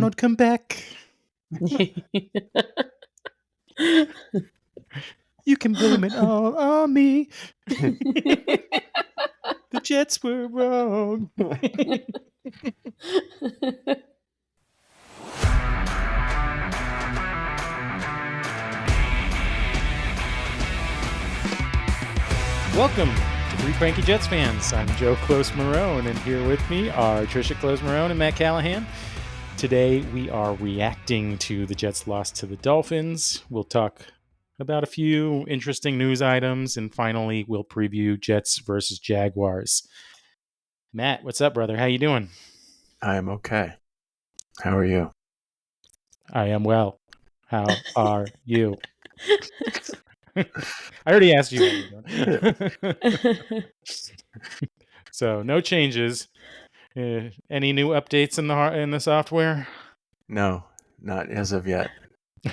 Donald, come back. You can blame it all on me. The Jets were wrong. Welcome to Three Cranky Jets Fans. I'm Joe Close-Marone, and here with me are Trisha Close-Marone and Matt Callahan. Today we are reacting to the Jets' loss to the Dolphins. We'll talk about a few interesting news items, and finally we'll preview Jets versus Jaguars. Matt, what's up, brother? How you doing? I am okay. How are you? I am well. How are you? I already asked you how you're doing. So no changes. Any new updates in the software? No, not as of yet.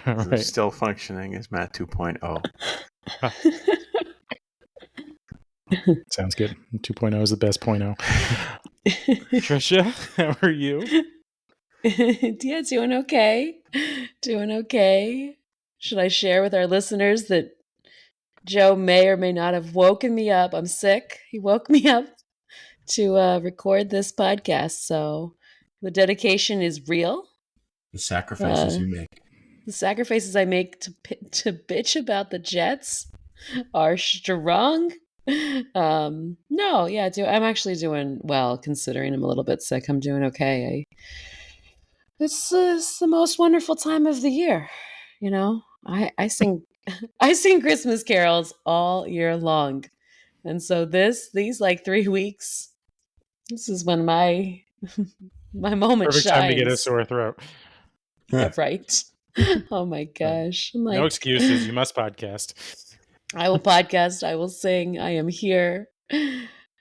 All right. Still functioning as Matt 2.0. Sounds good. 2.0 is the best 0.0. Trisha, how are you? Yeah, doing okay. Doing okay. Should I share with our listeners that Joe may or may not have woken me up? I'm sick. He woke me up to record this podcast. So the dedication is real. The sacrifices you make. The sacrifices I make to bitch about the Jets are strong. I'm actually doing well considering I'm a little bit sick. I'm doing okay. It's the most wonderful time of the year. You know, I sing Christmas carols all year long. And so these like 3 weeks, this is when my moment Perfect shines. time to get a sore throat. Yeah, right. Oh my gosh. I'm like, no excuses. You must podcast. I will podcast. I will sing. I am here.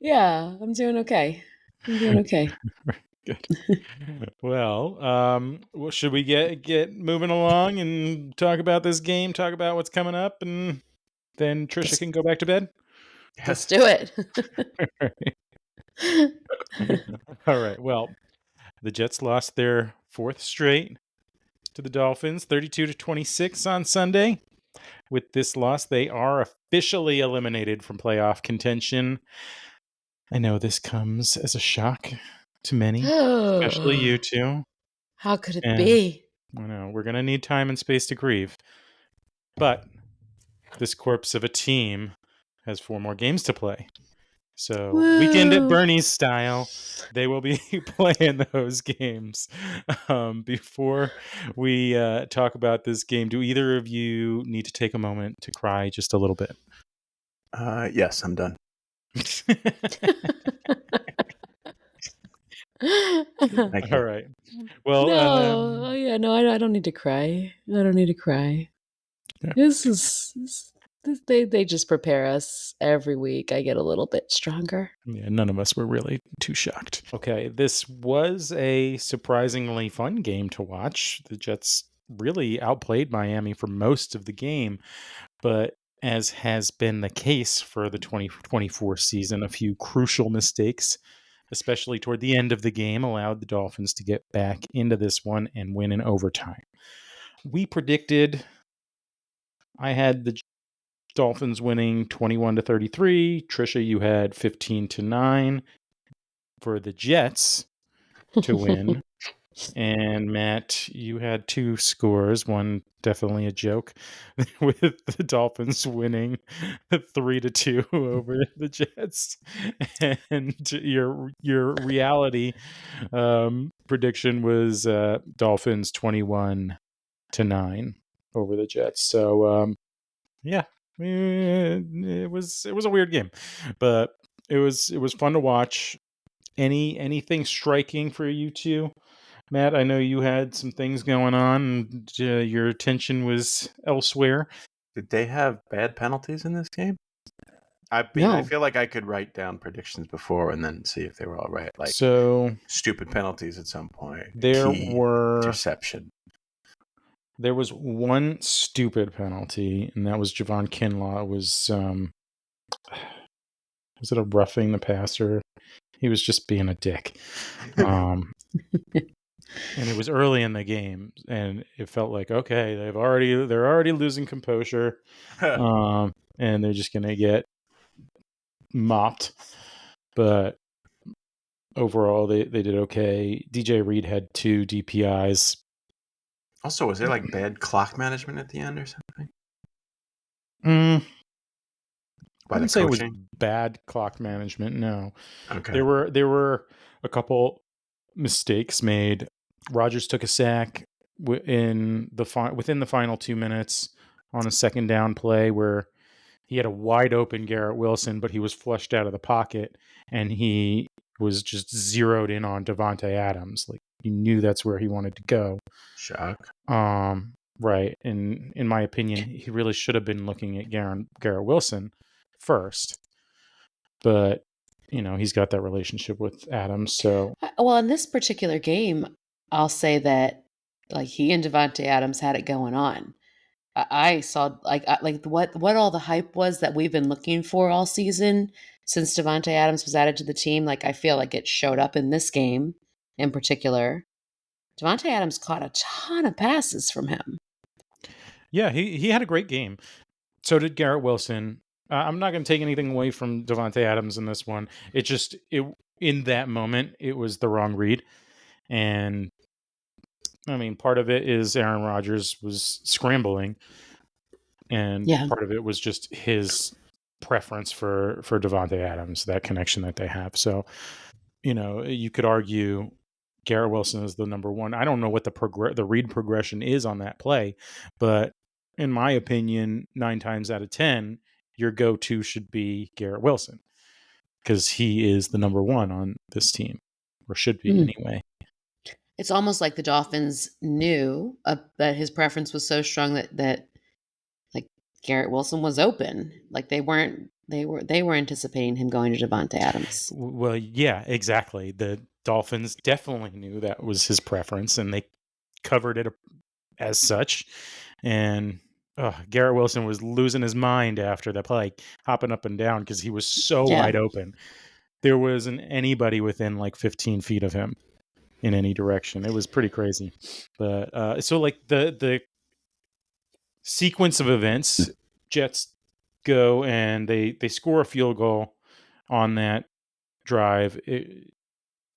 Yeah, I'm doing okay. Good. Well, should we get moving along and talk about this game, talk about what's coming up, and then Trisha can go back to bed? Let's do it. All right. Well, the Jets lost their fourth straight to the Dolphins, 32-26 on Sunday. With this loss, they are officially eliminated from playoff contention. I know this comes as a shock to many, especially you two. How could it be? I know, we're going to need time and space to grieve. But this corpse of a team has 4 more games to play. So, Weekend at Bernie's style, they will be playing those games. Before we talk about this game, do either of you need to take a moment to cry just a little bit? Yes, I'm done. All right. Well, I don't need to cry. I don't need to cry. Yeah. They just prepare us every week. I get a little bit stronger. Yeah, none of us were really too shocked. Okay, this was a surprisingly fun game to watch. The Jets really outplayed Miami for most of the game, but as has been the case for the 2024 season, a few crucial mistakes, especially toward the end of the game, allowed the Dolphins to get back into this one and win in overtime. I had the Dolphins winning 21-33. Trisha, you had 15-9 for the Jets to win. And Matt, you had 2 scores, one definitely a joke, with the Dolphins winning 3-2 over the Jets. And your reality prediction was Dolphins 21-9 over the Jets. So yeah, it was a weird game, but it was fun to watch. Anything striking for you two? Matt, I know you had some things going on and your attention was elsewhere. Did they have bad penalties in this game? I feel like I could write down predictions before and then see if they were all right. Like, so stupid penalties at some point. There were interception. There was one stupid penalty, and that was Javon Kinlaw. Was it a roughing the passer? He was just being a dick. And it was early in the game, and it felt like, okay, they're already losing composure, and they're just gonna get mopped. But overall, they did okay. DJ Reed had 2 DPIs. Also, was there like bad clock management at the end or something? I wouldn't say it was bad clock management. No. Okay. There were a couple mistakes made. Rodgers took a sack within the final 2 minutes on a second down play where he had a wide open Garrett Wilson, but he was flushed out of the pocket, and he was just zeroed in on Davante Adams. Like, he knew that's where he wanted to go. Shock. Right. And in my opinion, he really should have been looking at Garrett Wilson first. But, he's got that relationship with Adams. So, well, in this particular game, I'll say that like he and Davante Adams had it going on. I saw like what all the hype was that we've been looking for all season since Davante Adams was added to the team. Like, I feel like it showed up in this game in particular. Davante Adams caught a ton of passes from him. Yeah, he had a great game. So did Garrett Wilson. I'm not going to take anything away from Davante Adams in this one. In that moment, it was the wrong read. And I mean, part of it is Aaron Rodgers was scrambling, and part of it was just his preference for Davante Adams, that connection that they have. So, you could argue Garrett Wilson is the number one. I don't know what the read progression is on that play, but in my opinion, 9 times out of 10, your go-to should be Garrett Wilson because he is the number one on this team, or should be anyway. It's almost like the Dolphins knew that his preference was so strong that like Garrett Wilson was open. Like they were anticipating him going to Davante Adams. Well, yeah, exactly. The Dolphins definitely knew that was his preference, and they covered it as such. And Garrett Wilson was losing his mind after the play, hopping up and down because he was so wide open. There wasn't anybody within like 15 feet of him in any direction. It was pretty crazy. But so like the sequence of events, Jets go and they score a field goal on that drive.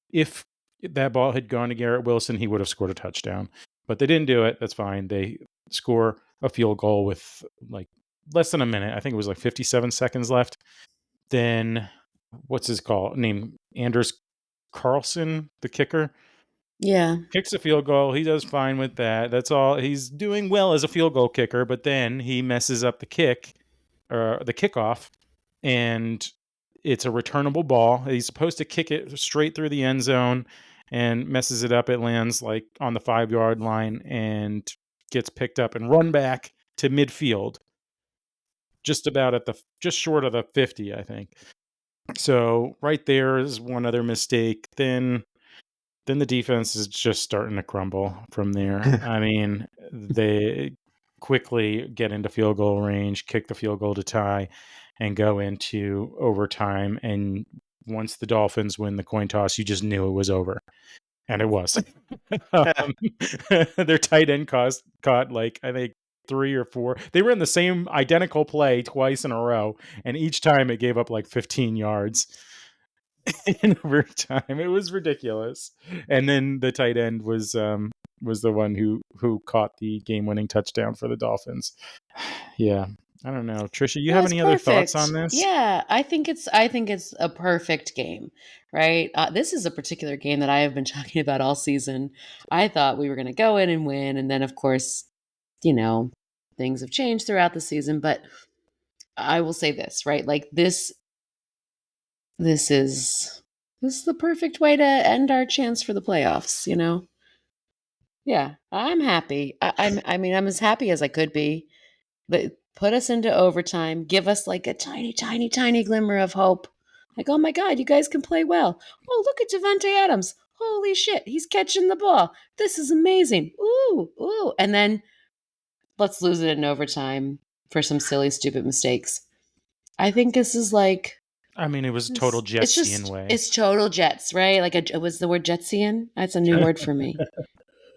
If that ball had gone to Garrett Wilson, he would have scored a touchdown. But they didn't do it. That's fine. They score a field goal with like less than a minute. I think it was like 57 seconds left. Then what's his name? Anders Carlson, the kicker. Yeah. Kicks a field goal. He does fine with that. That's all. He's doing well as a field goal kicker, but then he messes up the kickoff, and it's a returnable ball. He's supposed to kick it straight through the end zone and messes it up. It lands like on the 5-yard line and gets picked up and run back to midfield, just short of the 50, I think. So right there is one other mistake. Then the defense is just starting to crumble from there. I mean, they quickly get into field goal range, kick the field goal to tie, and go into overtime. And once the Dolphins win the coin toss, you just knew it was over. And it was. Their tight end caught like, I think, 3 or 4. They ran the same identical play twice in a row, and each time it gave up like 15 yards in overtime. It was ridiculous. And then the tight end was the one who caught the game-winning touchdown for the Dolphins. Yeah. I don't know. Trisha, you have any other thoughts on this? Yeah, I think it's a perfect game, right? This is a particular game that I have been talking about all season. I thought we were going to go in and win, and then of course, things have changed throughout the season. But I will say this, right? Like this is the perfect way to end our chance for the playoffs. Yeah, I'm happy. I mean, I'm as happy as I could be. But put us into overtime, give us like a tiny, tiny, tiny glimmer of hope. Like, oh my God, you guys can play well. Oh, look at Davante Adams. Holy shit, he's catching the ball. This is amazing. Ooh. And then let's lose it in overtime for some silly, stupid mistakes. I think this is like I mean, it was total Jetsian way. It's total Jets, right? Like it was the word Jetsian. That's a new word for me.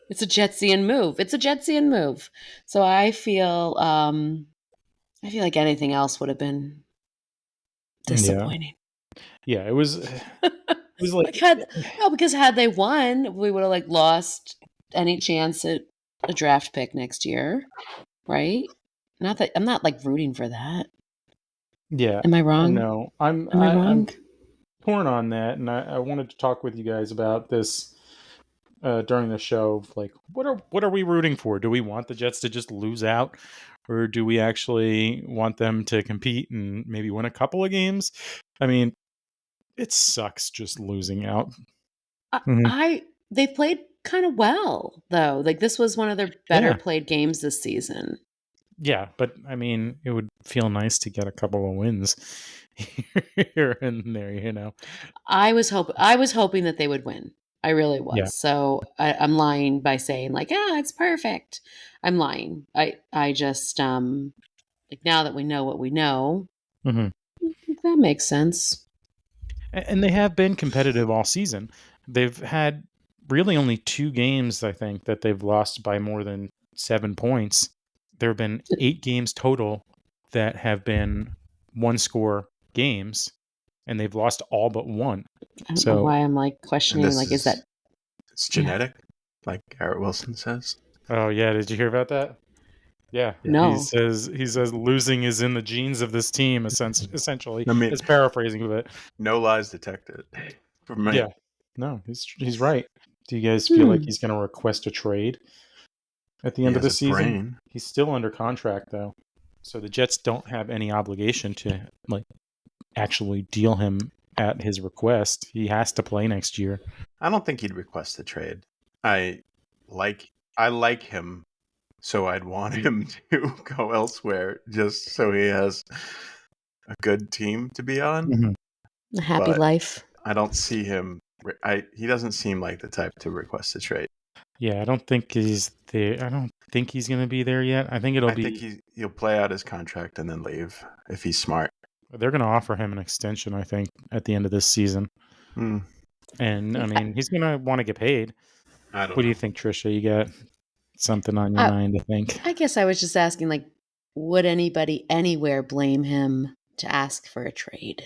It's a Jetsian move. It's a Jetsian move. So I feel like anything else would have been disappointing. Yeah, it was. It was like because had they won, we would have lost any chance at a draft pick next year, right? Not that I'm not rooting for that. Yeah. Am I wrong? No, Am I wrong? I'm torn on that, and I wanted to talk with you guys about this during the show. Like, what are we rooting for? Do we want the Jets to just lose out, or do we actually want them to compete and maybe win a couple of games? I mean, it sucks just losing out. They played kind of well though. This was one of their better played games this season. Yeah, but I mean, it would feel nice to get a couple of wins here and there, I was hoping that they would win. I really was. Yeah. So I'm lying by saying it's perfect. I'm lying. I just now that we know what we know, that makes sense. And they have been competitive all season. They've had really only 2 games, I think, that they've lost by more than 7 points. There have been 8 games total that have been 1-score games, and they've lost all but 1. I don't know why I'm questioning. Is that it's genetic, like Garrett Wilson says? Oh yeah, did you hear about that? Yeah. No. He says losing is in the genes of this team. Essentially, it's paraphrasing of it. No lies detected. For me. Yeah. No, he's right. Do you guys feel like he's going to request a trade at the end of the season? He's still under contract though, so the Jets don't have any obligation to actually deal him at his request. He has to play next year. I don't think he'd request a trade. I like him, so I'd want him to go elsewhere just so he has a good team to be on. A happy life. I don't see him. He doesn't seem like the type to request a trade. Yeah, I don't think he's there. I don't think he's going to be there yet. I think he'll play out his contract and then leave if he's smart. They're going to offer him an extension, I think, at the end of this season. And I mean, he's going to want to get paid. What do you think, Trisha? You got something on your mind, I think. I guess I was just asking, would anybody anywhere blame him to ask for a trade?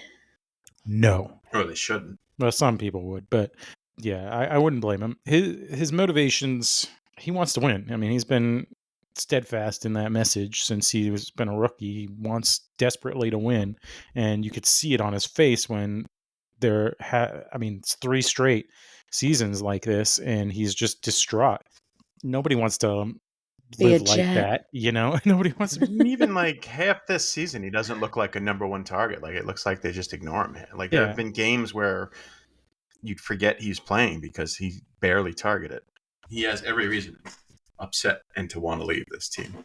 No. Oh, they shouldn't. Well, some people would, but yeah, I wouldn't blame him. His motivations, he wants to win. I mean, he's been steadfast in that message since he's been a rookie. He wants desperately to win, and you could see it on his face when it's 3 straight seasons like this, and he's just distraught. Nobody wants to live like that, Nobody wants to. Even half this season, he doesn't look like a number 1 target. It looks like they just ignore him. There have been games where you'd forget he's playing because he barely targeted. He has every reason to be upset and to want to leave this team.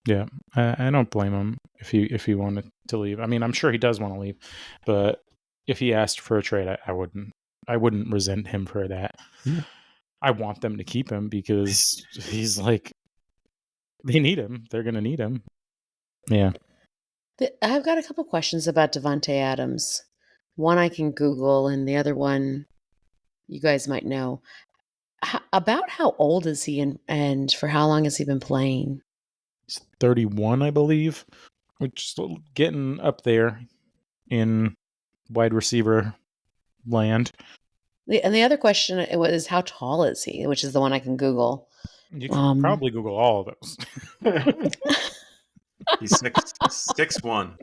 Yeah, I don't blame him if he wanted to leave. I mean, I'm sure he does want to leave, but if he asked for a trade, I wouldn't resent him for that. Yeah. I want them to keep him because he's they need him. They're going to need him. Yeah. I've got a couple questions about Davante Adams. One I can Google, and the other one you guys might know. About how old is he, and for how long has he been playing? He's 31, I believe, which is getting up there in wide receiver land. And the other question is, how tall is he? Which is the one I can Google. You can probably Google all of those. He's 6'1".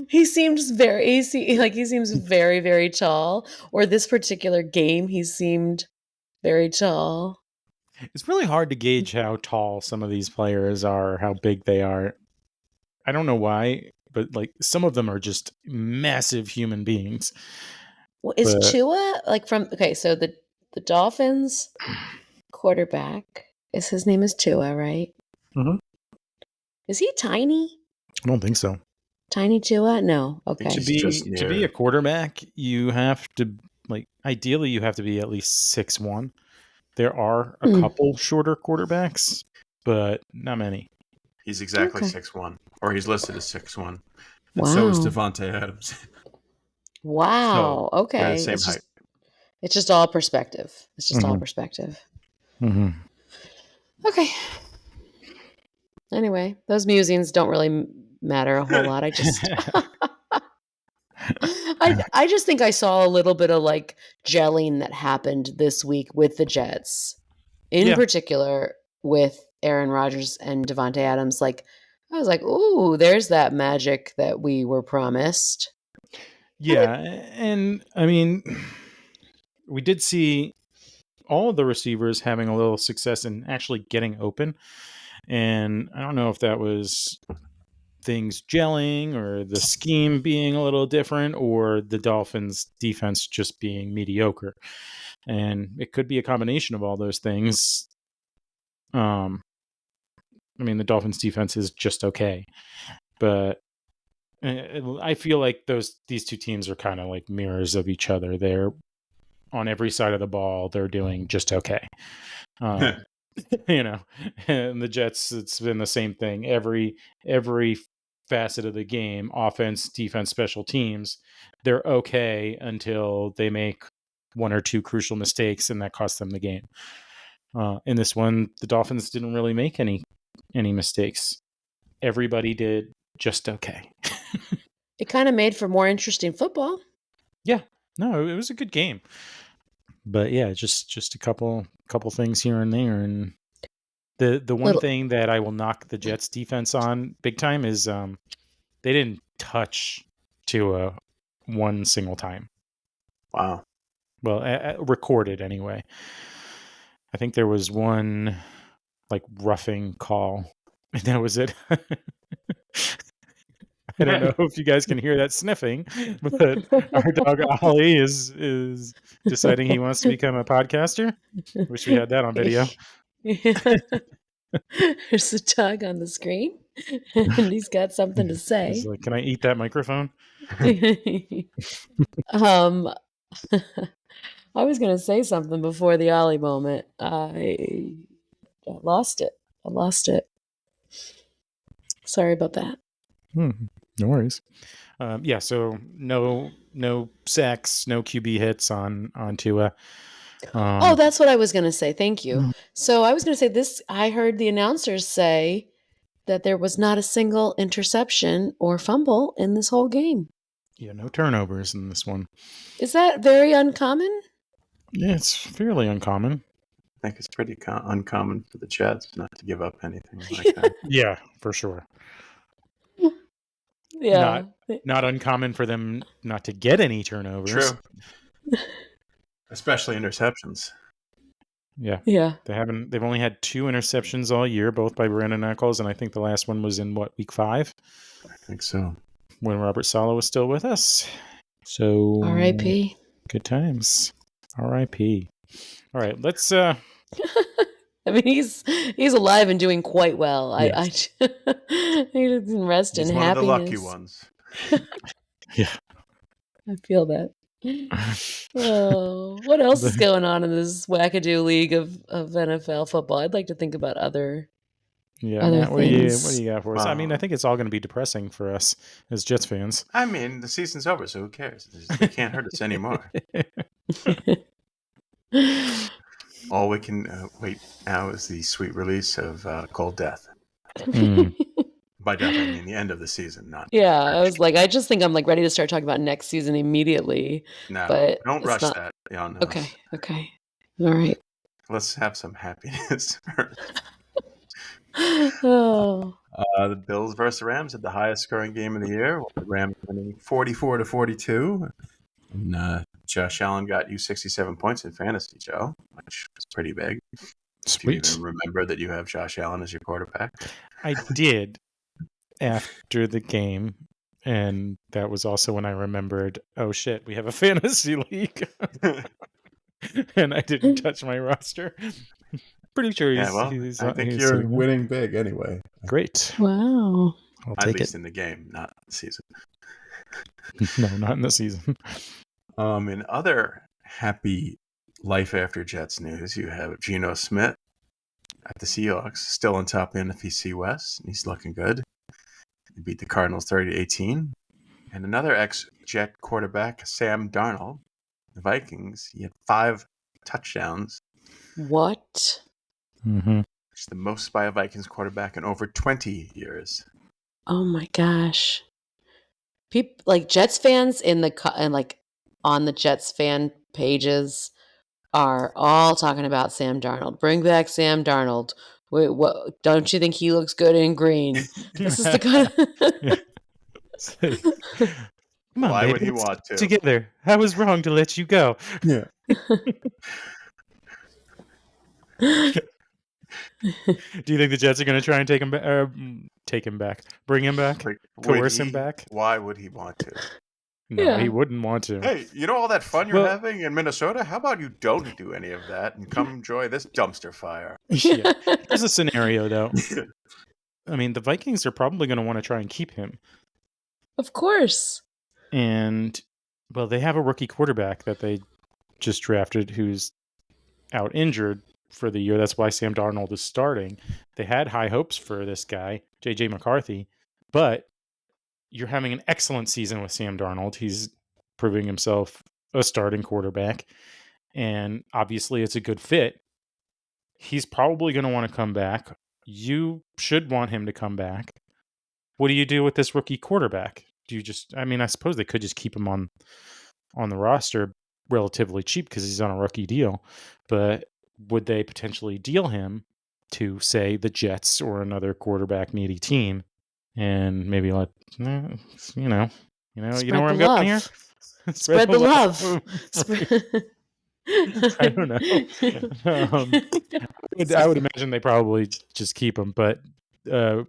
He seems very very tall. Or this particular game, he seemed very tall. It's really hard to gauge how tall some of these players are, how big they are. I don't know why, but some of them are just massive human beings. Well, is Tua so the Dolphins quarterback his name is Tua, right? Mm-hmm. Is he tiny? I don't think so. Tiny Tua? No. Okay. To be a quarterback, you have to ideally you have to be at least 6'1". There are a couple shorter quarterbacks, but not many. He's exactly 6'1", or he's listed as 6'1". And so is Devontae Adams. Wow. So they're the Okay. same height. It's just all perspective. It's just all perspective. Mm-hmm. Okay. Anyway, those musings don't really matter a whole lot. I just I just think I saw a little bit of like gelling that happened this week with the Jets. In particular with Aaron Rodgers and Devontae Adams. Like I was like, ooh, there's that magic that we were promised. Yeah, and I mean, we did see all of the receivers having a little success in actually getting open. And I don't know if that was things gelling or the scheme being a little different or the Dolphins defense just being mediocre. And it could be a combination of all those things. I mean, the Dolphins defense is just okay, but I feel like these two teams are kind of like mirrors of each other. They're on every side of the ball. They're doing just okay. You know, and the Jets, it's been the same thing. Every facet of the game, offense, defense, special teams, they're okay until they make one or two crucial mistakes, and that costs them the game. In this one, the Dolphins didn't really make any mistakes. Everybody did just okay. It kind of made for more interesting football. Yeah, no, it was a good game. But yeah, just a couple things here and there, and the one thing that I will knock the Jets defense on big time is they didn't touch Tua one single time. Wow. Well, recorded anyway. I think there was one like roughing call, and that was it. I don't know if you guys can hear that sniffing, but our dog Ollie is deciding he wants to become a podcaster. Wish we had that on video. There's a dog on the screen, and he's got something to say. He's like, "Can I eat that microphone?" I was going to say something before the Ollie moment. I lost it. Sorry about that. No worries. Yeah, so no sacks, no QB hits on Tua. That's what I was going to say. Thank you. So I was going to say this. I heard the announcers say that there was not a single interception or fumble in this whole game. Yeah, no turnovers in this one. Is that very uncommon? Yeah, it's fairly uncommon. I think it's pretty uncommon for the Jets not to give up anything like that. Yeah, for sure. Yeah. Not uncommon for them not to get any turnovers. True. Especially interceptions. Yeah. Yeah. They've only had 2 interceptions all year, both by Brandon Eccles, and I think the last one was in week 5? I think so. When Robert Saleh was still with us. So R.I.P. Good times. R.I.P. All right, let's I mean, he's alive and doing quite well. Yes. He doesn't rest in happiness. He's one of the lucky ones. Yeah. I feel that. Oh, what else is going on in this wackadoo league of NFL football? I'd like to think about other Matt, what do you got for us? Wow. I mean, I think it's all going to be depressing for us as Jets fans. I mean, the season's over, so who cares? It can't hurt us anymore. All we can wait now is the sweet release of Cold Death. By death, I mean the end of the season, not. Yeah, I was like, I just think I'm like ready to start talking about next season immediately. No, but don't rush that. Yeah, no. Okay. All right. Let's have some happiness first. Oh. The Bills versus Rams had the highest scoring game of the year. The Rams winning 44-42. And Josh Allen got you 67 points in fantasy, Joe, which is pretty big. Sweet. Do you even remember that you have Josh Allen as your quarterback? I did after the game, and that was also when I remembered, oh shit, we have a fantasy league. And I didn't touch my roster. Pretty sure he's I think you're winning big anyway. Great. Wow. I'll At take least it. in the game, not the season. No, not in the season. In other happy life after Jets news, you have Geno Smith at the Seahawks, still on top of the NFC West, and he's looking good. He beat the Cardinals 30-18. And another ex-Jet quarterback, Sam Darnold, the Vikings, he had 5 touchdowns. What? Mm-hmm. Which is the most by a Vikings quarterback in over 20 years. Oh my gosh. People like Jets fans and like on the Jets fan pages are all talking about Sam Darnold. Bring back Sam Darnold. Wait, what? Don't you think he looks good in green? This is the kind of... Come on, Why baby, would he let's want get to? together. I was wrong to let you go. Yeah. Do you think the Jets are going to try and take him back? Bring him back? Like, Coerce him back? Why would he want to? No, he wouldn't want to. Hey, you know all that fun you're having in Minnesota? How about you don't do any of that and come enjoy this dumpster fire? Yeah. Here's a scenario, though. I mean, the Vikings are probably going to want to try and keep him. Of course. And, well, they have a rookie quarterback that they just drafted who's out injured for the year. That's why Sam Darnold is starting. They had high hopes for this guy, J.J. McCarthy, but you're having an excellent season with Sam Darnold. He's proving himself a starting quarterback, and obviously it's a good fit. He's probably going to want to come back. You should want him to come back. What do you do with this rookie quarterback? Do you I suppose they could just keep him on the roster relatively cheap because he's on a rookie deal, but would they potentially deal him to, say, the Jets or another quarterback needy team and maybe let, you know where I'm going here? Spread the love. I don't know. I would imagine they probably just keep him, but a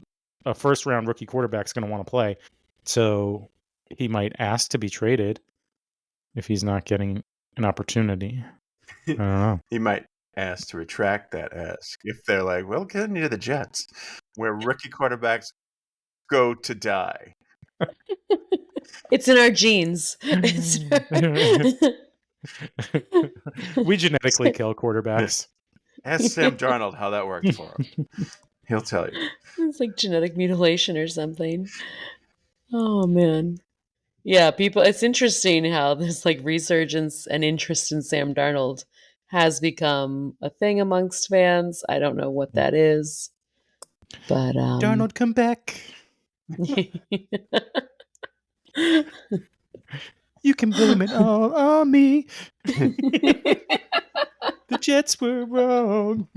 first-round rookie quarterback's going to want to play, so he might ask to be traded if he's not getting an opportunity. I don't know. He might ask to retract that ask if they're like, well, get into the Jets, where rookie quarterbacks go to die. It's in our genes. We genetically kill quarterbacks. Ask Sam Darnold how that worked for him. He'll tell you. It's like genetic mutilation or something. Oh, man. Yeah, it's interesting how this like resurgence and interest in Sam Darnold has become a thing amongst fans. I don't know what that is, but Darnold, come back. You can blame it all on me. The Jets were wrong.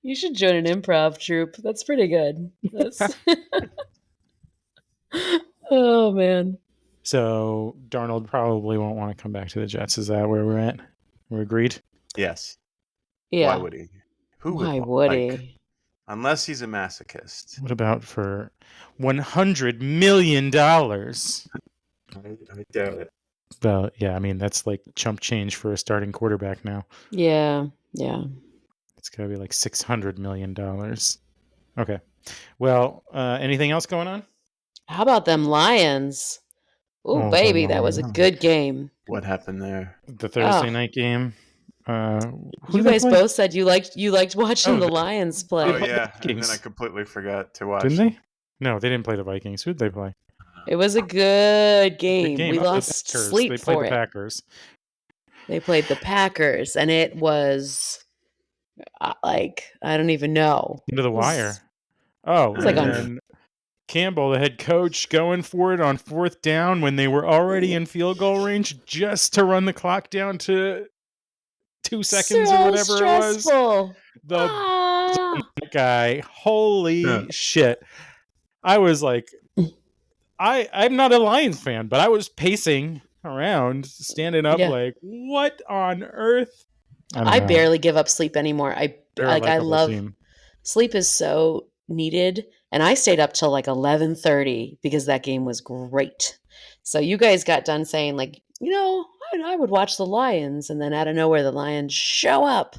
You should join an improv troupe. That's pretty good. Oh, man. So Darnold probably won't want to come back to the Jets. Is that where we're at? We're agreed? Yes. Yeah. Why would he? Why would he? Unless he's a masochist. What about for $100 million? I doubt it. Well, yeah, I mean, that's like chump change for a starting quarterback now. Yeah. It's got to be like $600 million. Okay. Well, anything else going on? How about them Lions? Oh, baby, that was a good game. What happened there? The Thursday night game. You guys both said you liked watching the Lions play. Oh, yeah. And then I completely forgot to watch. Didn't they? No, they didn't play the Vikings. Who did they play? It was a good game. We lost sleep for it. They played the Packers. They played the Packers, and it was like, I don't even know. Into the wire. Oh, like and Campbell, the head coach, going for it on 4th down when they were already in field goal range just to run the clock down to 2 seconds or whatever stressful. It was. The guy, holy shit. I was like, I'm not a Lions fan, but I was pacing around, standing up like, what on earth? I barely give up sleep anymore. I love team. Sleep is so needed, and I stayed up till like 11:30 because that game was great. So you guys got done saying like, I would watch the Lions, and then out of nowhere the Lions show up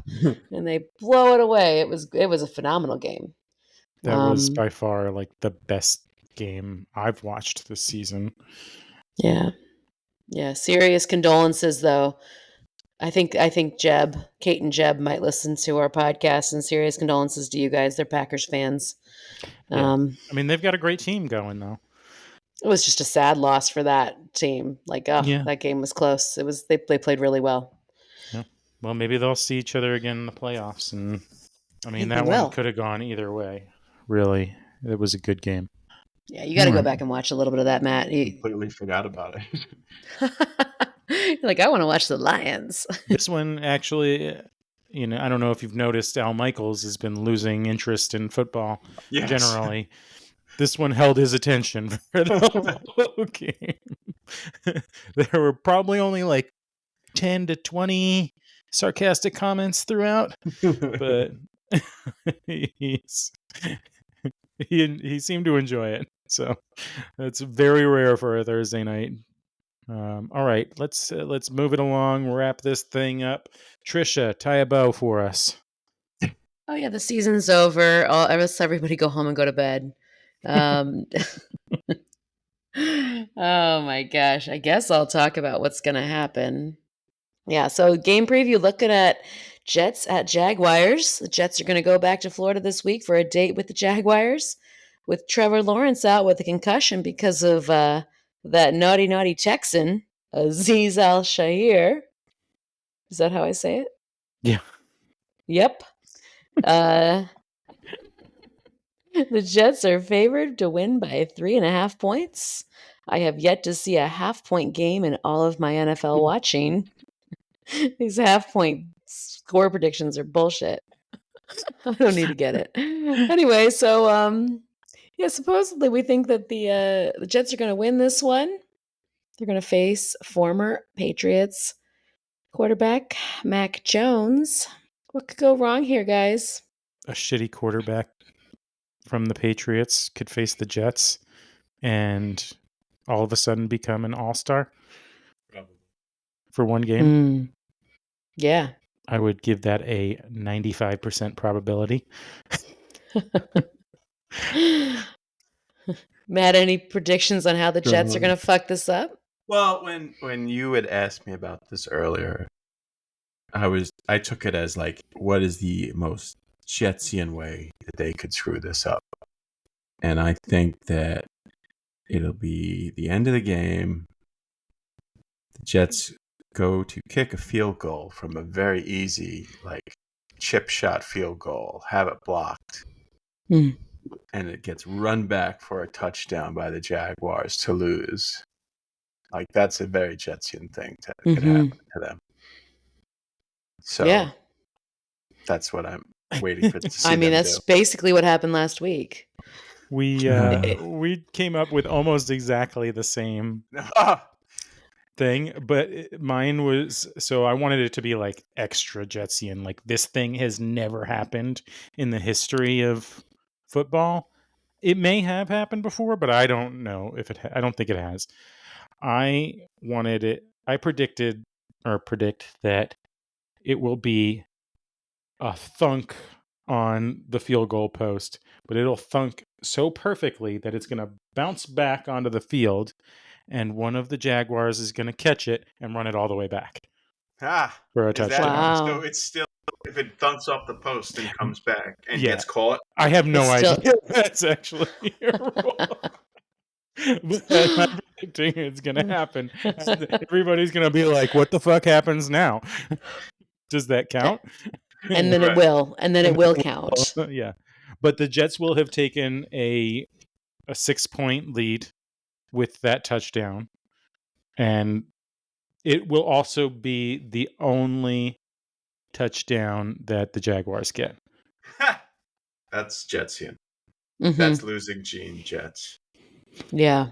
and they blow it away. It was a phenomenal game. That was by far like the best game I've watched this season. Yeah. Serious condolences though I think Kate and Jeb might listen to our podcast, and serious condolences to you guys. They're Packers fans. Yeah. I mean, they've got a great team going though. It was just a sad loss for that team. Like, that game was close. It was they played really well. Yeah. Well, maybe they'll see each other again in the playoffs, and I mean that one could have gone either way. Really, it was a good game. Yeah, you got to go back and watch a little bit of that, Matt. Completely forgot about it. Like, I want to watch the Lions. This one actually, I don't know if you've noticed, Al Michaels has been losing interest in football generally. This one held his attention for the whole game. There were probably only like 10 to 20 sarcastic comments throughout, but he seemed to enjoy it. So that's very rare for a Thursday night. All right, let's move it along. Wrap this thing up. Trisha, tie a bow for us. Oh yeah, the season's over. Everybody go home and go to bed. Oh my gosh. I guess I'll talk about what's going to happen. Yeah, so game preview, looking at Jets at Jaguars. The Jets are going to go back to Florida this week for a date with the Jaguars, with Trevor Lawrence out with a concussion because of that naughty Texan, Azeez Al-Shaair. Is that how I say it? Yeah. Yep. The Jets are favored to win by 3.5 points. I have yet to see a half-point game in all of my NFL watching. These half-point score predictions are bullshit. I don't need to get it. Anyway, so supposedly we think that the Jets are going to win this one. They're going to face former Patriots quarterback Mac Jones. What could go wrong here, guys? A shitty quarterback from the Patriots could face the Jets and all of a sudden become an all-star for one game. Yeah. I would give that a 95% probability. Matt, any predictions on how the Jets are going to fuck this up? Well, when you had asked me about this earlier, I took it as like, what is the most Jetsian way that they could screw this up? And I think that it'll be the end of the game. The Jets go to kick a field goal from a very easy, like, chip shot field goal, have it blocked, and it gets run back for a touchdown by the Jaguars to lose. Like, that's a very Jetsian thing that could happen to them. So that's what I'm waiting for to see. I mean, that's basically what happened last week. We came up with almost exactly the same thing, but mine was, so I wanted it to be like extra Jetsian. Like, this thing has never happened in the history of football. It may have happened before, but I don't know if it. I don't think it has. I predict that it will be a thunk on the field goal post, but it'll thunk so perfectly that it's going to bounce back onto the field, and one of the Jaguars is going to catch it and run it all the way back for a touchdown. Wow. So it's still, if it thunks off the post and comes back and gets caught. I have no idea if that's actually a rule. But I'm predicting it's going to happen. Everybody's going to be like, what the fuck happens now? Does that count? And then it will. And then it will count. Yeah. But the Jets will have taken a 6-point lead with that touchdown. And it will also be the only touchdown that the Jaguars get. That's Jetsian. That's losing gene Jets. Yeah.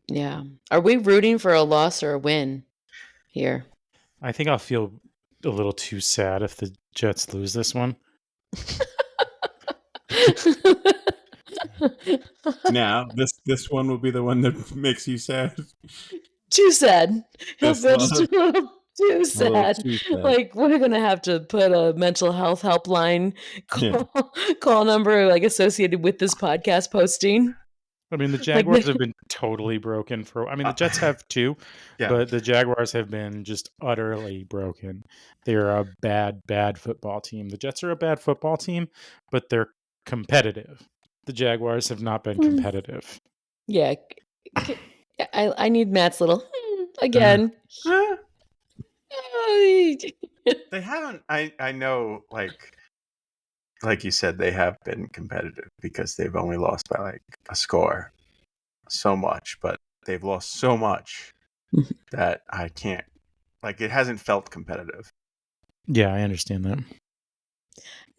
Yeah. Are we rooting for a loss or a win here? I think I'll feel a little too sad if the Jets lose this one. Now, this one will be the one that makes you sad. Too sad. He'll feel just a little too sad. Like, we're gonna have to put a mental health helpline call number like associated with this podcast posting. I mean, the Jaguars have been totally broken the Jets have too, but the Jaguars have been just utterly broken. They're a bad, bad football team. The Jets are a bad football team, but they're competitive. The Jaguars have not been competitive. Yeah. I need Matt's little again. They haven't. I know, like you said, they have been competitive because they've only lost by like a score so much, but they've lost so much that I can't, it hasn't felt competitive. Yeah, I understand that.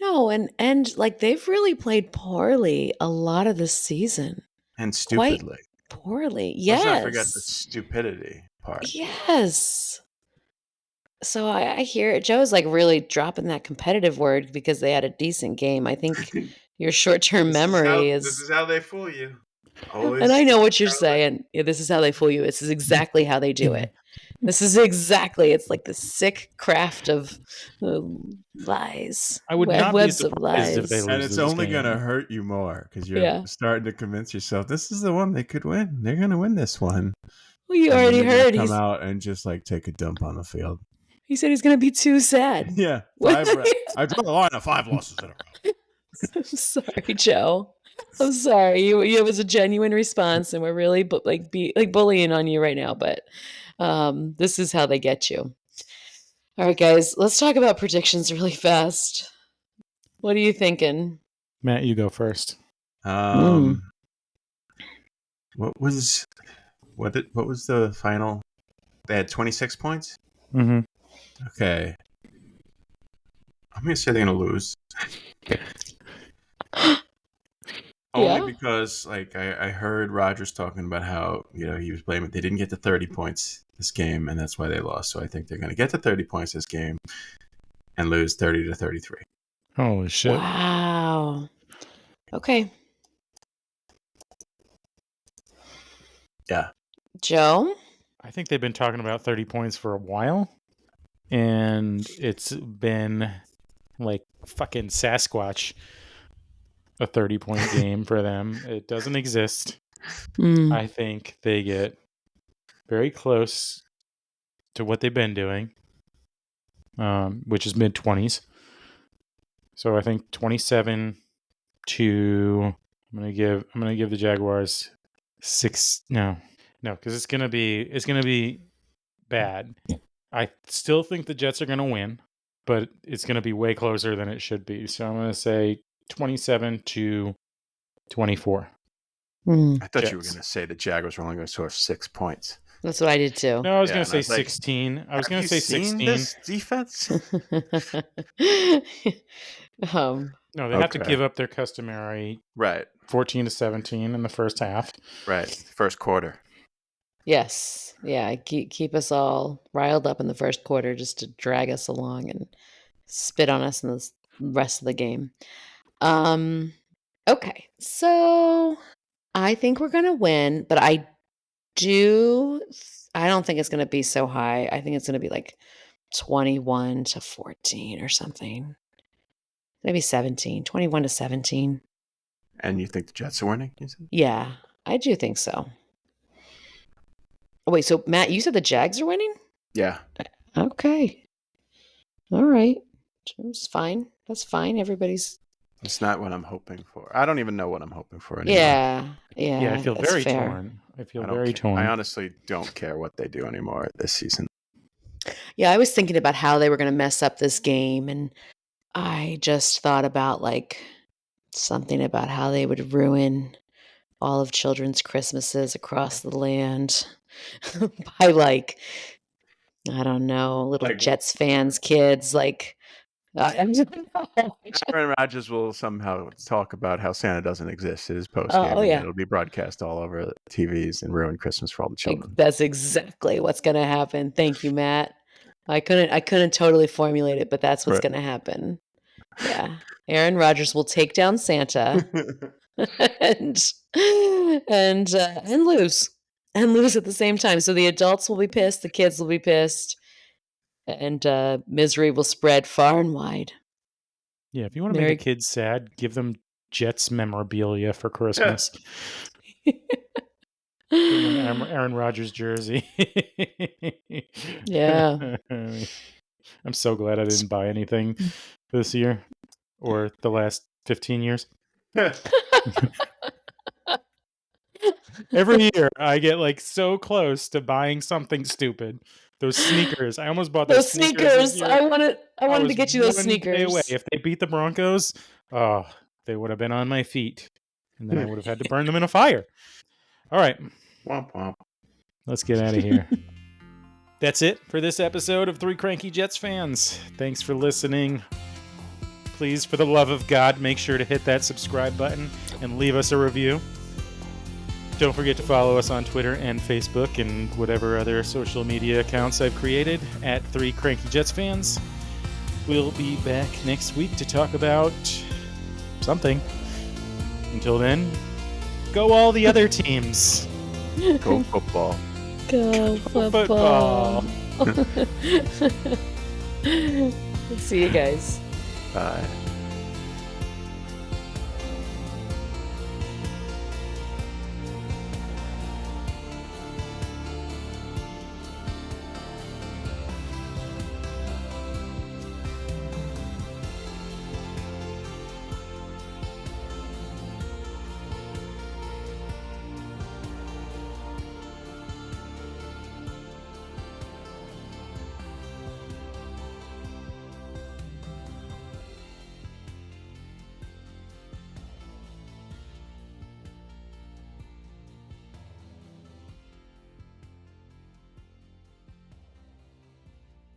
No, and like they've really played poorly a lot of this season. And stupidly. Quite poorly. Yes. Let's not forget the stupidity part. Yes. So I hear it. Joe's like really dropping that competitive word because they had a decent game. I think your short-term memory is... This is how they fool you. Always. And I know what you're saying. Yeah, this is how they fool you. This is exactly how they do it. This is exactly. It's like the sick craft of lies. I would not be webs of surprised lies. if they lose And it's this only game. going to hurt you more because you're starting to convince yourself this is the one they could win. They're going to win this one. Well, you already heard. Come out and just take a dump on the field. He said he's going to be too sad. Yeah. I drew the line of 5 losses in a row. I'm sorry, Joe. I'm sorry. It was a genuine response, and we're really bullying on you right now. But this is how they get you. All right, guys, let's talk about predictions really fast. What are you thinking? Matt, you go first. What was the final? They had 26 points? Mm-hmm. Okay. I'm going to say they're going to lose. Only because I heard Rodgers talking about how he was blaming they didn't get to 30 points this game and that's why they lost. So I think they're going to get to 30 points this game and lose 30-33. Holy shit! Wow. Okay. Yeah. Joe? I think they've been talking about 30 points for a while, and it's been like fucking Sasquatch. A 30-point game for them. It doesn't exist. I think they get very close to what they've been doing, which is mid-20s. So I think 27 to I'm gonna give the Jaguars 6. No, because it's gonna be bad. I still think the Jets are gonna win, but it's gonna be way closer than it should be. So I'm gonna say 27-24. I thought Jets. you were going to say the Jaguars were only going to score 6 points. That's what I did too. No, I was going to say 16. I was going to say 16. This defense? No, they have to give up their customary 14-17 in the first half. Right, first quarter. Yes, yeah. Keep us all riled up in the first quarter just to drag us along and spit on us in the rest of the game. Okay, so I think we're gonna win, but I don't think it's gonna be so high. I think it's gonna be like 21-14 or something. Maybe 17, 21-17. And you think the Jets are winning? Yeah, I do think so. Oh, wait, so Matt, you said the Jags are winning? Yeah. Okay. All right. That's fine. That's fine. It's not what I'm hoping for. I don't even know what I'm hoping for anymore. Yeah. I feel very torn. I honestly don't care what they do anymore this season. Yeah, I was thinking about how they were going to mess up this game, and I just thought about something about how they would ruin all of children's Christmases across the land by I don't know, little Jets fans, kids, Aaron Rodgers will somehow talk about how Santa doesn't exist at his post game. Oh, yeah. It'll be broadcast all over the TVs and ruin Christmas for all the children. That's exactly what's going to happen. Thank you, Matt. I couldn't totally formulate it, but that's what's going to happen. Yeah, Aaron Rodgers will take down Santa and lose at the same time. So the adults will be pissed, the kids will be pissed. And misery will spread far and wide. Yeah, if you want to make the kids sad, give them Jets memorabilia for Christmas. Aaron Rodgers jersey. Yeah. I'm so glad I didn't buy anything this year or the last 15 years. Every year I get like so close to buying something stupid. Those sneakers. I almost bought those sneakers. I wanted to get you those one day sneakers. away. If they beat the Broncos, they would have been on my feet. And then I would have had to burn them in a fire. All right. Womp womp. Let's get out of here. That's it for this episode of Three Cranky Jets Fans. Thanks for listening. Please, for the love of God, make sure to hit that subscribe button and leave us a review. Don't forget to follow us on Twitter and Facebook and whatever other social media accounts I've created at Three Cranky Jets Fans. We'll be back next week to talk about something. Until then, go all the other teams. Go football. Go football. See you guys. Bye.